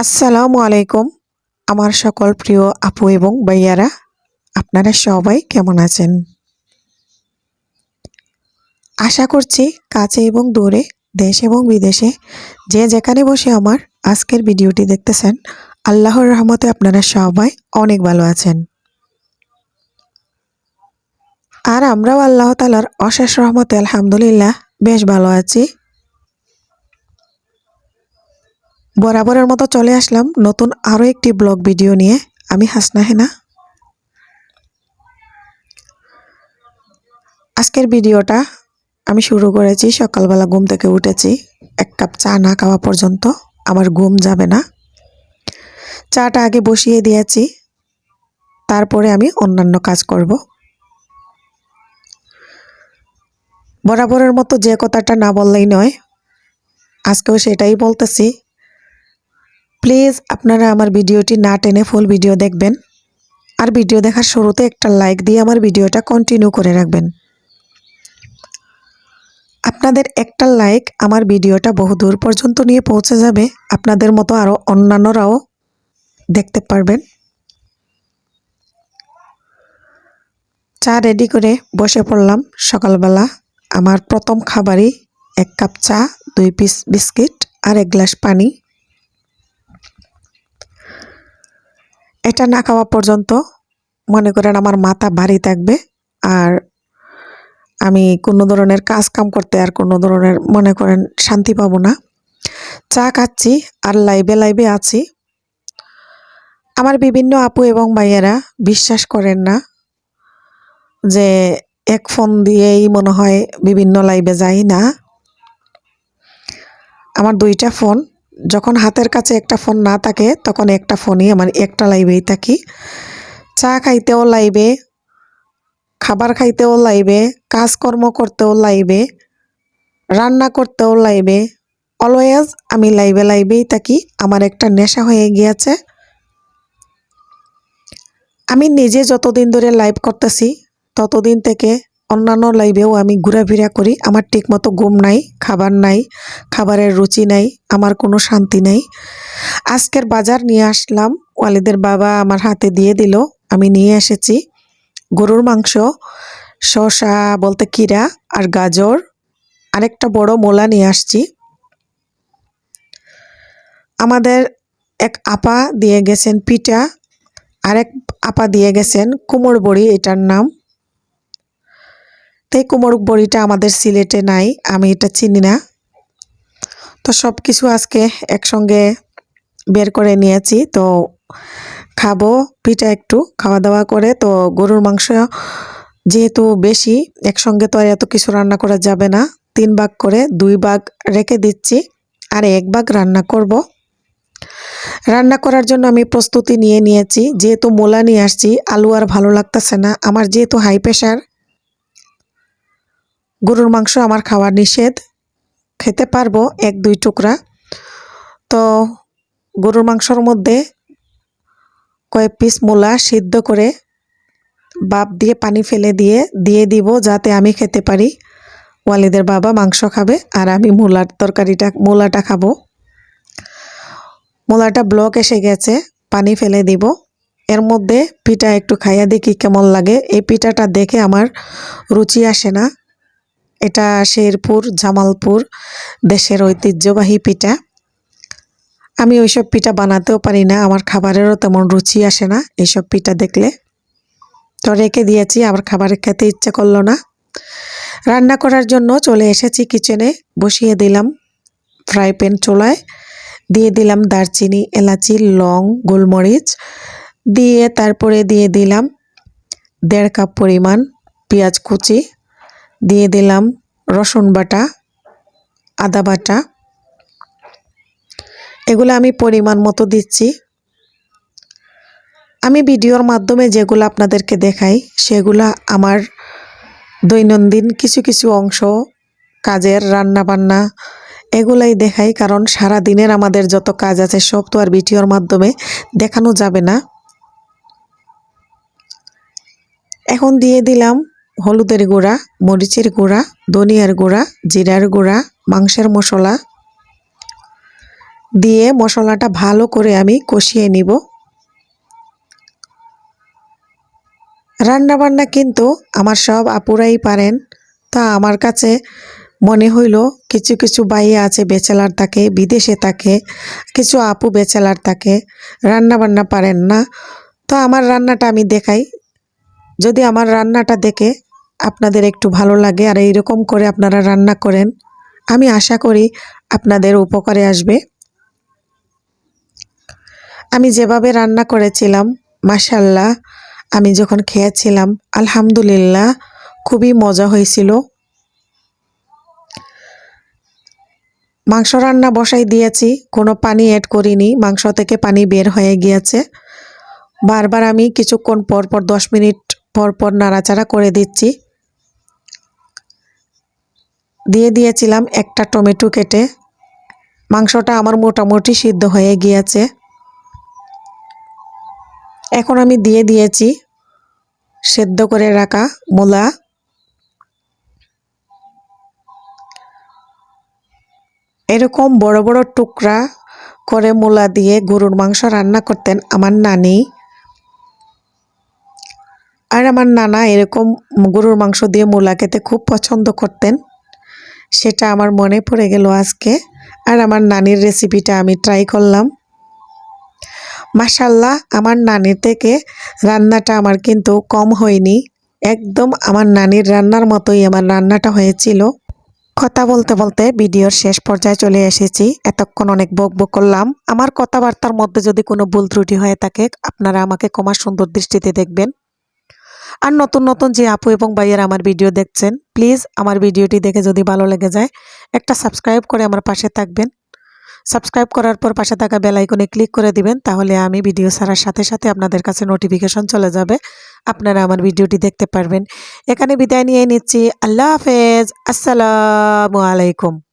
আসসালামু আলাইকুম আমার সকল প্রিয় আপু এবং ভাইয়ারা, আপনারা সবাই কেমন আছেন? আশা করছি কাছে এবং দূরে, দেশ এবং বিদেশে যে যেখানে বসে আমার আজকের ভিডিওটি দেখতেছেন, আল্লাহর রহমতে আপনারা সবাই অনেক ভালো আছেন। আর আমরাও আল্লাহ তাআলার অশেষ রহমতে আলহামদুলিল্লাহ বেশ ভালো আছি। বরাবরের মতো চলে আসলাম নতুন আরও একটি ব্লগ ভিডিও নিয়ে। আমি হাসনা হেনা। আজকের ভিডিওটা আমি শুরু করেছি সকালবেলা ঘুম থেকে উঠেছি। এক কাপ চা না খাওয়া পর্যন্ত আমার ঘুম যাবে না। চাটা আগে বসিয়ে দিয়েছি, তারপরে আমি অন্যান্য কাজ করব। বরাবরের মতো যে কথাটা না বললেই নয়, আজকেও সেটাই বলতেছি। প্লিজ আপনারা আমার ভিডিওটি না টেনে ফুল ভিডিও দেখবেন, আর ভিডিও দেখার শুরুতে একটা লাইক দিয়ে আমার ভিডিওটা কন্টিনিউ করে রাখবেন। আপনাদের একটা লাইক আমার ভিডিওটা বহুদূর পর্যন্ত নিয়ে পৌঁছে যাবে, আপনাদের মতো আরও অন্যান্যরাও দেখতে পারবেন। চা রেডি করে বসে পড়লাম। সকালবেলা আমার প্রথম খাবারই এক কাপ চা, 2 পিস বিস্কিট আর 1 গ্লাস পানি। এটা না খাওয়া পর্যন্ত মনে করেন আমার মাথা ভারী থাকবে, আর আমি কোনো ধরনের কাজ কাম করতে আর কোনো ধরনের মনে করেন শান্তি পাবো না। চা খাচ্ছি আর লাইভে আছি। আমার বিভিন্ন আপু এবং ভাইয়েরা বিশ্বাস করেন না যে এক ফোন দিয়েই মনে হয় বিভিন্ন লাইভে যাই না। আমার 2টা ফোন। যখন হাতের কাছে একটা ফোন না থাকে তখন একটা ফোনই আমার, একটা লাইভেই থাকি। চা খাইতেও লাইভে, খাবার খাইতেও লাইভে, কাজকর্ম করতেও লাইভে, রান্না করতেও লাইভে। অলওয়েজ আমি লাইভেই থাকি। আমার একটা নেশা হয়ে গিয়েছে। আমি নিজে যতদিন ধরে লাইভ করতেছি ততদিন থেকে অন্যান্য লাইভেও আমি ঘোরাফেরা করি। আমার ঠিকমতো ঘুম নাই, খাবার নাই, খাবারের রুচি নাই, আমার কোনো শান্তি নাই। আজকের বাজার নিয়ে আসলাম, ওয়ালিদের বাবা আমার হাতে দিয়ে দিল। আমি নিয়ে এসেছি গরুর মাংস, শসা বলতে কিরা আর গাজর, আরেকটা বড় মূলা নিয়ে আসছি। আমাদের এক আপা দিয়ে গেছেন পিঠা, আরেক আপা দিয়ে গেছেন কুমড় বড়ি, এটার নাম। তাই কুমড় বড়িটা আমাদের সিলেটে নাই, আমি এটা চিনি না। তো সব কিছু আজকে একসঙ্গে বের করে নিয়েছি। তো খাবো পিঠা, একটু খাওয়া দাওয়া করে। তো গরুর মাংস যেহেতু বেশি, একসঙ্গে তো আর এত কিছু রান্না করা যাবে না। 3 ভাগ করে 2 ভাগ রেখে দিচ্ছি, আর 1 ভাগ রান্না করব। রান্না করার জন্য আমি প্রস্তুতি নিয়ে নিয়েছি। যেহেতু মূলা নিয়ে আসছি, আলু আর ভালো লাগতেছে না আমার, যেহেতু হাই প্রেশার। গরুর মাংস আমার খাওয়া নিষেধ, খেতে পারবো 1-2 টুকরা। তো গরুর মাংসর মধ্যে কয়েক পিস মূলা সিদ্ধ করে বাপ দিয়ে পানি ফেলে দিয়ে দিব, যাতে আমি খেতে পারি। ওয়ালিদের বাবা মাংস খাবে আর আমি মূলাটা খাবো। মূলাটা ব্লক এসে গেছে, পানি ফেলে দিব। এর মধ্যে পিঠা একটু খাইয়া দেখি কেমন লাগে। এই পিঠাটা দেখে আমার রুচি আসে না। এটা শেরপুর, জামালপুর দেশের ঐতিহ্যবাহী পিঠা। আমি ওইসব পিঠা বানাতেও পারি না, আমার খাবারেরও তেমন রুচি আসে না এইসব পিঠা দেখলে। তো রেখে দিয়েছি, আবার খাবার খেতে ইচ্ছে করলো না। রান্না করার জন্য চলে এসেছি কিচেনে, বসিয়ে দিলাম ফ্রাই প্যান চুলায়, দিয়ে দিলাম দারচিনি, এলাচি, লং, গোলমরিচ দিয়ে তারপরে দিয়ে দিলাম 1.5 কাপ পরিমাণ পেঁয়াজ কুচি, দিয়ে দিলাম রসুন বাটা, আদা বাটা। এগুলো আমি পরিমাণ মতো দিচ্ছি। আমি ভিডিওর মাধ্যমে যেগুলো আপনাদেরকে দেখাই সেগুলা আমার দৈনন্দিন কিছু কিছু অংশ, কাজের, রান্না বান্না, এগুলাই দেখাই। কারণ সারা দিনের আমাদের যত কাজ আছে সব তো আর ভিডিওর মাধ্যমে দেখানো যাবে না। এখন দিয়ে দিলাম হলুদের গুঁড়া, মরিচের গুঁড়া, ধনিয়ার গুঁড়া, জিরার গুঁড়া, মাংসের মশলা, দিয়ে মশলাটা ভালো করে আমি কষিয়ে নিব। রান্নাবান্না কিন্তু আমার সব আপুরাই পারেন। তা আমার কাছে মনে হইল কিছু কিছু বাইয়া আছে ব্যাচেলার থাকে, বিদেশে থাকে, কিছু আপু ব্যাচেলার থাকে, রান্নাবান্না পারেন না। তো আমার রান্নাটা আমি দেখাই, যদি আমার রান্নাটা দেখে আপনাদের একটু ভালো লাগে আর এইরকম করে আপনারা রান্না করেন, আমি আশা করি আপনাদের উপকারে আসবে। আমি যেভাবে রান্না করেছিলাম মাশাআল্লাহ, আমি যখন খেয়েছিলাম আলহামদুলিল্লাহ খুবই মজা হয়েছিল। মাংস রান্না বসাই দিয়েছি, কোনো পানি অ্যাড করিনি, মাংস থেকে পানি বের হয়ে গিয়েছে। বারবার আমি কিছুক্ষণ পর পর 10 মিনিট পর পর নাড়াচাড়া করে দিচ্ছি। দিয়ে দিয়েছিলাম একটা টমেটো কেটে। মাংসটা আমার মোটামুটি সিদ্ধ হয়ে গিয়েছে। এখন আমি দিয়ে দিয়েছি সেদ্ধ করে রাখা মূলা। এরকম বড় বড় টুকরা করে মূলা দিয়ে গরুর মাংস রান্না করতেন আমার নানি। আর আমার নানা এরকম গরুর মাংস দিয়ে মূলা খেতে খুব পছন্দ করতেন। সেটা আমার মনে পড়ে গেল আজকে। আর আমার নানির রেসিপিটা আমি ট্রাই করলাম। মাশাআল্লাহ, আমার নানির থেকে রান্নাটা আমার কিন্তু কম হয়নি। একদম আমার নানির রান্নার মতোই আমার রান্নাটা হয়েছিল। কথা বলতে বলতে ভিডিওর শেষ পর্যায়ে চলে এসেছি। এতক্ষণ অনেক বকবক করলাম। আমার কথাবার্তার মধ্যে যদি কোনো ভুল ত্রুটি হয়ে থাকে আপনারা আমাকে ক্ষমা সুন্দর দৃষ্টিতে দেখবেন। আর নতুন নতুন যে আপু এবং ভাইয়েরা আমার ভিডিও দেখছেন, প্লিজ আমার ভিডিওটি দেখে যদি ভালো লেগে যায় একটা সাবস্ক্রাইব করে আমার পাশে থাকবেন। সাবস্ক্রাইব করার পর পাশে থাকা বেল আইকনে ক্লিক করে দিবেন, তাহলে আমি ভিডিও ছাড়ার সাথে সাথে আপনাদের কাছে নোটিফিকেশন চলে যাবে, আপনারা আমার ভিডিওটি দেখতে পারবেন। এখানে বিদায় নিয়ে নিচ্ছি। আল্লাহ হাফেজ, আসসালামু আলাইকুম।